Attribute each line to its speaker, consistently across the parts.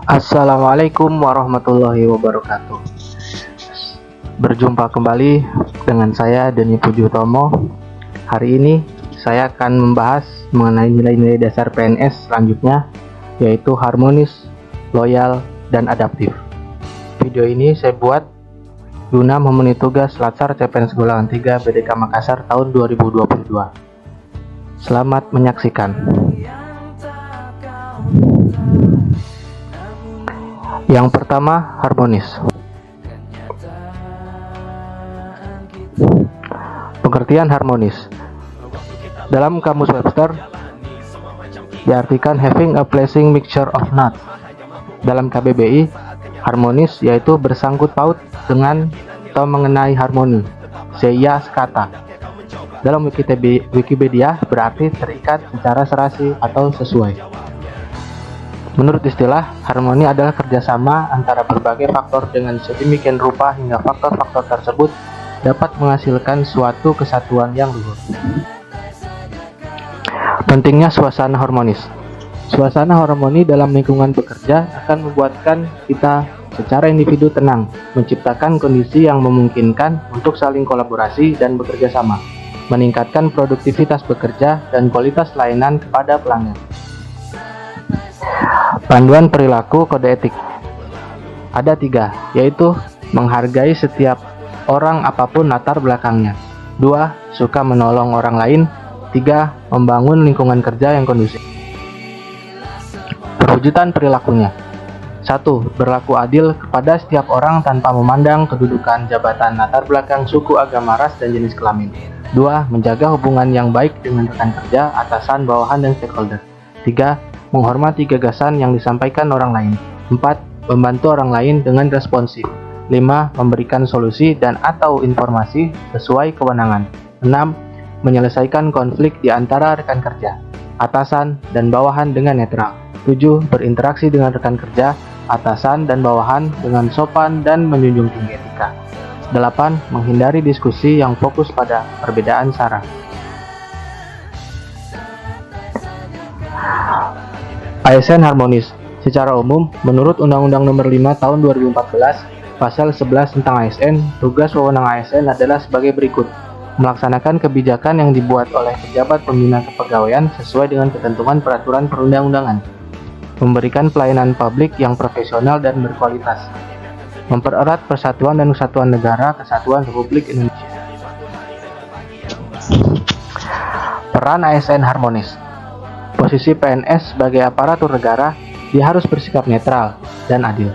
Speaker 1: Assalamualaikum warahmatullahi wabarakatuh. Berjumpa kembali dengan saya Deni Pujutomo. Hari ini saya akan membahas mengenai nilai-nilai dasar PNS selanjutnya, yaitu harmonis, loyal, dan adaptif. Video ini saya buat guna memenuhi tugas Latsar CPNS Golongan 3 BDK Makassar tahun 2022. Selamat menyaksikan. Yang pertama, harmonis. Pengertian harmonis dalam Kamus Webster diartikan having a pleasing mixture of notes. Dalam KBBI, harmonis yaitu bersangkut paut dengan atau mengenai harmoni, seia sekata. Dalam Wikipedia berarti terikat secara serasi atau sesuai. Menurut istilah, harmoni adalah kerjasama antara berbagai faktor dengan sedemikian rupa hingga faktor-faktor tersebut dapat menghasilkan suatu kesatuan yang luhur. Pentingnya suasana harmonis. Suasana harmoni dalam lingkungan bekerja akan membuatkan kita secara individu tenang, menciptakan kondisi yang memungkinkan untuk saling kolaborasi dan bekerja sama, meningkatkan produktivitas bekerja dan kualitas layanan kepada pelanggan. Panduan perilaku kode etik ada 3, yaitu menghargai setiap orang apapun latar belakangnya. 2. Suka menolong orang lain. 3. Membangun lingkungan kerja yang kondusif. Perwujudan perilakunya. 1. Berlaku adil kepada setiap orang tanpa memandang kedudukan, jabatan, latar belakang, suku, agama, ras, dan jenis kelamin. 2. Menjaga hubungan yang baik dengan rekan kerja, atasan, bawahan, dan stakeholder. 3. Menghormati gagasan yang disampaikan orang lain. 4. Membantu orang lain dengan responsif. 5. Memberikan solusi dan atau informasi sesuai kewenangan. 6. Menyelesaikan konflik di antara rekan kerja, atasan, dan bawahan dengan netral. 7. Berinteraksi dengan rekan kerja, atasan, dan bawahan dengan sopan dan menjunjung tinggi etika. 8. Menghindari diskusi yang fokus pada perbedaan sara. ASN harmonis. Secara umum, menurut Undang-Undang Nomor 5 Tahun 2014, Pasal 11 tentang ASN, tugas wewenang ASN adalah sebagai berikut: melaksanakan kebijakan yang dibuat oleh pejabat pembina kepegawaian sesuai dengan ketentuan peraturan perundang-undangan, memberikan pelayanan publik yang profesional dan berkualitas, mempererat persatuan dan kesatuan negara Kesatuan Republik Indonesia. Peran ASN harmonis. Posisi PNS sebagai aparatur negara, dia harus bersikap netral dan adil.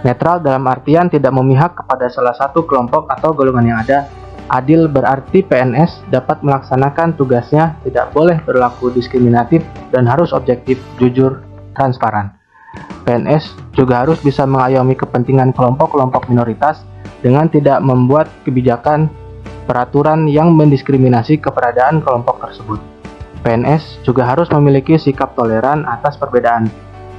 Speaker 1: Netral dalam artian tidak memihak kepada salah satu kelompok atau golongan yang ada. Adil berarti PNS dapat melaksanakan tugasnya, tidak boleh berlaku diskriminatif, dan harus objektif, jujur, transparan. PNS juga harus bisa mengayomi kepentingan kelompok-kelompok minoritas dengan tidak membuat kebijakan peraturan yang mendiskriminasi keberadaan kelompok tersebut. PNS juga harus memiliki sikap toleran atas perbedaan.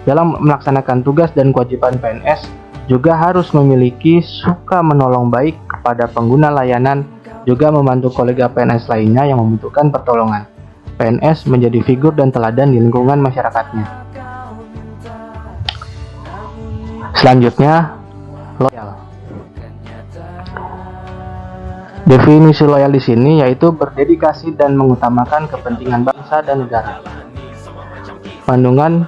Speaker 1: Dalam melaksanakan tugas dan kewajiban PNS juga harus memiliki suka menolong baik kepada pengguna layanan, juga membantu kolega PNS lainnya yang membutuhkan pertolongan. PNS menjadi figur dan teladan di lingkungan masyarakatnya. Selanjutnya, loyal. Definisi loyal di sini yaitu berdedikasi dan mengutamakan kepentingan bangsa dan negara. Panduan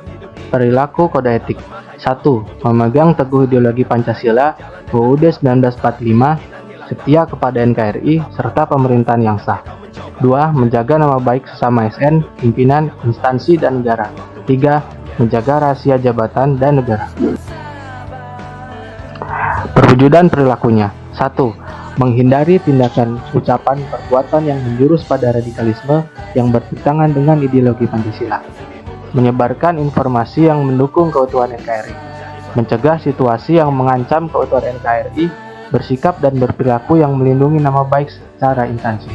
Speaker 1: perilaku kode etik. 1. Memegang teguh ideologi Pancasila, UUD 1945, setia kepada NKRI serta pemerintahan yang sah. 2. Menjaga nama baik sesama ASN, pimpinan, instansi, dan negara. 3. Menjaga rahasia jabatan dan negara. Perwujudan perilakunya. 1. Menghindari tindakan, ucapan, perbuatan yang menjurus pada radikalisme yang bertentangan dengan ideologi Pancasila. Menyebarkan informasi yang mendukung keutuhan NKRI. Mencegah situasi yang mengancam keutuhan NKRI. Bersikap dan berperilaku yang melindungi nama baik secara instansi.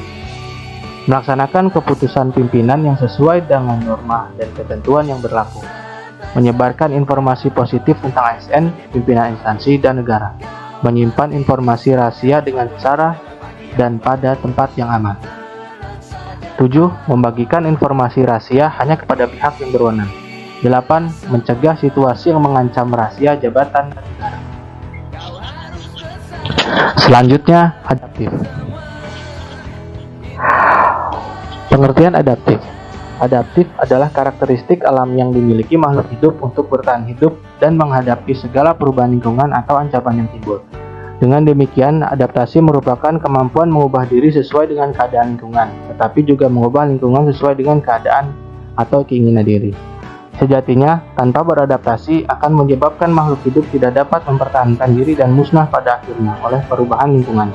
Speaker 1: Melaksanakan keputusan pimpinan yang sesuai dengan norma dan ketentuan yang berlaku. Menyebarkan informasi positif tentang ASN, pimpinan instansi, dan negara. Menyimpan informasi rahasia dengan cara dan pada tempat yang aman. 7. Membagikan informasi rahasia hanya kepada pihak yang berwenang. 8. Mencegah situasi yang mengancam rahasia jabatan negara. Selanjutnya, adaptif. Pengertian adaptif. Adaptif adalah karakteristik alam yang dimiliki makhluk hidup untuk bertahan hidup dan menghadapi segala perubahan lingkungan atau ancaman yang timbul. Dengan demikian, adaptasi merupakan kemampuan mengubah diri sesuai dengan keadaan lingkungan, tetapi juga mengubah lingkungan sesuai dengan keadaan atau keinginan diri. Sejatinya, tanpa beradaptasi akan menyebabkan makhluk hidup tidak dapat mempertahankan diri dan musnah pada akhirnya oleh perubahan lingkungan.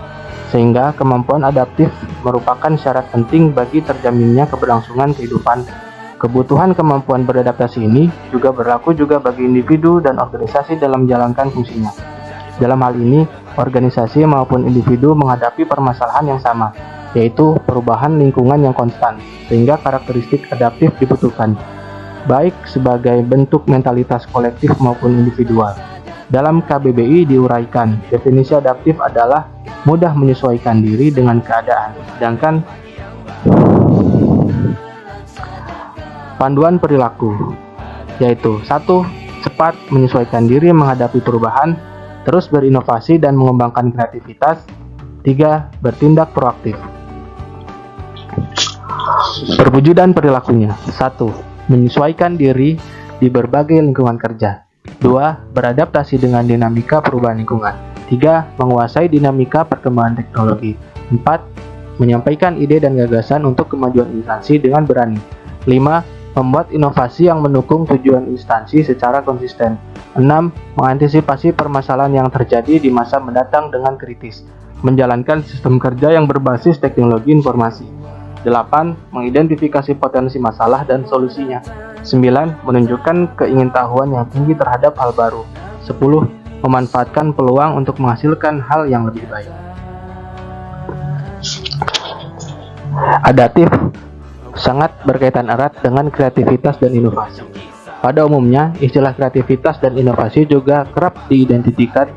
Speaker 1: Sehingga kemampuan adaptif merupakan syarat penting bagi terjaminnya keberlangsungan kehidupan. Kebutuhan kemampuan beradaptasi ini juga berlaku juga bagi individu dan organisasi dalam menjalankan fungsinya. Dalam hal ini, organisasi maupun individu menghadapi permasalahan yang sama, yaitu perubahan lingkungan yang konstan, sehingga karakteristik adaptif dibutuhkan, baik sebagai bentuk mentalitas kolektif maupun individual. Dalam KBBI diuraikan, definisi adaptif adalah mudah menyesuaikan diri dengan keadaan, sedangkan panduan perilaku, yaitu 1. Cepat menyesuaikan diri menghadapi perubahan, terus berinovasi dan mengembangkan kreativitas. 3. Bertindak proaktif. Perwujudan perilakunya. 1. Menyesuaikan diri di berbagai lingkungan kerja. 2. Beradaptasi dengan dinamika perubahan lingkungan. 3. Menguasai dinamika perkembangan teknologi. 4. Menyampaikan ide dan gagasan untuk kemajuan instansi dengan berani. 5. Membuat inovasi yang mendukung tujuan instansi secara konsisten. 6. Mengantisipasi permasalahan yang terjadi di masa mendatang dengan kritis. Menjalankan sistem kerja yang berbasis teknologi informasi. 8. Mengidentifikasi potensi masalah dan solusinya. 9. Menunjukkan keingintahuan yang tinggi terhadap hal baru. 10. Memanfaatkan peluang untuk menghasilkan hal yang lebih baik. Adaptif sangat berkaitan erat dengan kreativitas dan inovasi. Pada umumnya, istilah kreativitas dan inovasi juga kerap diidentikan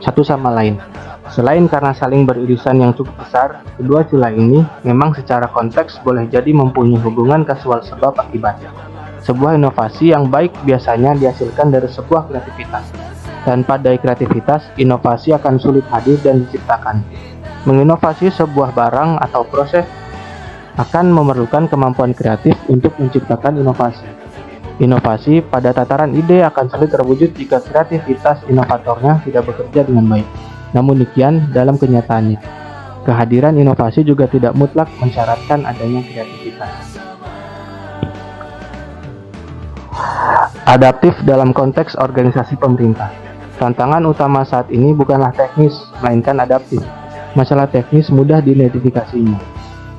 Speaker 1: satu sama lain. Selain karena saling beririsan yang cukup besar, kedua istilah ini memang secara konteks boleh jadi mempunyai hubungan kasual sebab akibat. Sebuah inovasi yang baik biasanya dihasilkan dari sebuah kreativitas. Tanpa daya kreativitas, inovasi akan sulit hadir dan diciptakan. Menginovasi sebuah barang atau proses akan memerlukan kemampuan kreatif untuk menciptakan inovasi. Inovasi pada tataran ide akan sulit terwujud jika kreativitas inovatornya tidak bekerja dengan baik. Namun demikian, dalam kenyataannya, kehadiran inovasi juga tidak mutlak mensyaratkan adanya kreativitas. Adaptif dalam konteks organisasi pemerintah. Tantangan utama saat ini bukanlah teknis, melainkan adaptif. Masalah teknis mudah diidentifikasinya,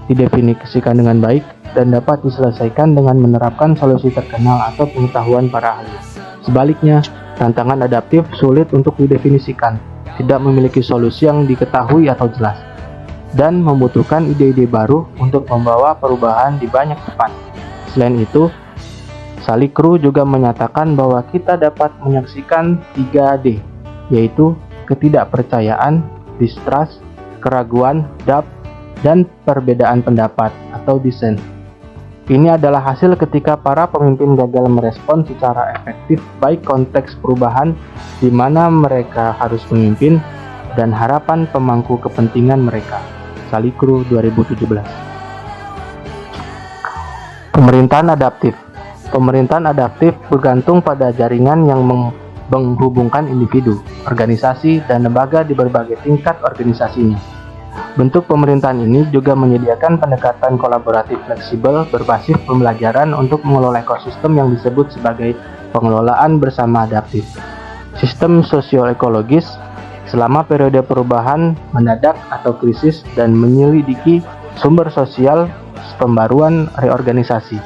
Speaker 1: didefinisikan dengan baik, dan dapat diselesaikan dengan menerapkan solusi terkenal atau pengetahuan para ahli. Sebaliknya, tantangan adaptif sulit untuk didefinisikan, tidak memiliki solusi yang diketahui atau jelas, dan membutuhkan ide-ide baru untuk membawa perubahan di banyak tempat. Selain itu, Salikru juga menyatakan bahwa kita dapat menyaksikan 3D, yaitu ketidakpercayaan, distrust, keraguan, doubt, dan perbedaan pendapat atau dissent. Ini adalah hasil ketika para pemimpin gagal merespon secara efektif baik konteks perubahan di mana mereka harus memimpin dan harapan pemangku kepentingan mereka. Salikru 2017. Pemerintahan adaptif. Pemerintahan adaptif bergantung pada jaringan yang menghubungkan individu, organisasi, dan lembaga di berbagai tingkat organisasinya. Bentuk pemerintahan ini juga menyediakan pendekatan kolaboratif fleksibel berbasis pembelajaran untuk mengelola ekosistem yang disebut sebagai pengelolaan bersama adaptif. Sistem sosio-ekologis selama periode perubahan mendadak atau krisis dan menyelidiki sumber sosial pembaruan reorganisasi.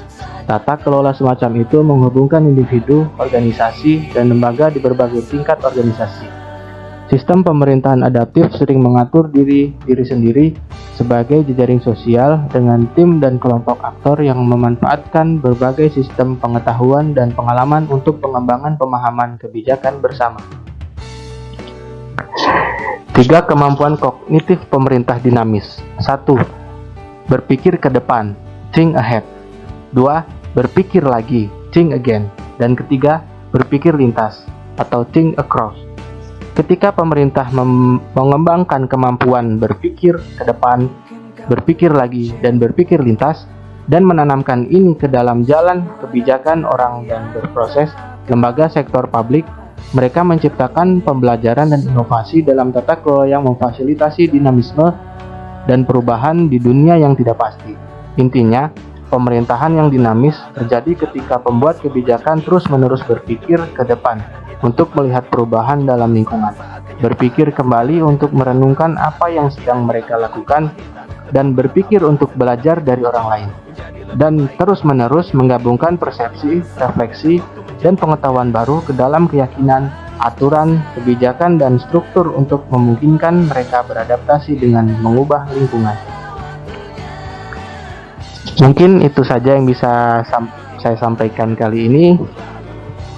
Speaker 1: Tata kelola semacam itu menghubungkan individu, organisasi, dan lembaga di berbagai tingkat organisasi. Sistem pemerintahan adaptif sering mengatur diri sendiri sebagai jejaring sosial dengan tim dan kelompok aktor yang memanfaatkan berbagai sistem pengetahuan dan pengalaman untuk pengembangan pemahaman kebijakan bersama. 3. Kemampuan kognitif pemerintah dinamis. 1. Berpikir ke depan, think ahead. 2. Berpikir lagi, think again. Dan ketiga, berpikir lintas atau think across. Ketika pemerintah mengembangkan kemampuan berpikir ke depan, berpikir lagi, dan berpikir lintas, dan menanamkan ini ke dalam jalan kebijakan orang dan berproses lembaga sektor publik, mereka menciptakan pembelajaran dan inovasi dalam tata kelola yang memfasilitasi dinamisme dan perubahan di dunia yang tidak pasti. Intinya, pemerintahan yang dinamis terjadi ketika pembuat kebijakan terus-menerus berpikir ke depan untuk melihat perubahan dalam lingkungan, berpikir kembali untuk merenungkan apa yang sedang mereka lakukan, dan berpikir untuk belajar dari orang lain, dan terus-menerus menggabungkan persepsi, refleksi, dan pengetahuan baru ke dalam keyakinan, aturan, kebijakan, dan struktur untuk memungkinkan mereka beradaptasi dengan mengubah lingkungan. Mungkin itu saja yang bisa saya sampaikan kali ini.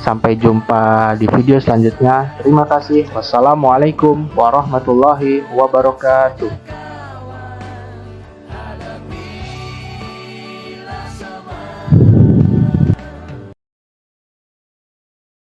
Speaker 1: Sampai jumpa di video selanjutnya. Terima kasih. Wassalamualaikum warahmatullahi wabarakatuh.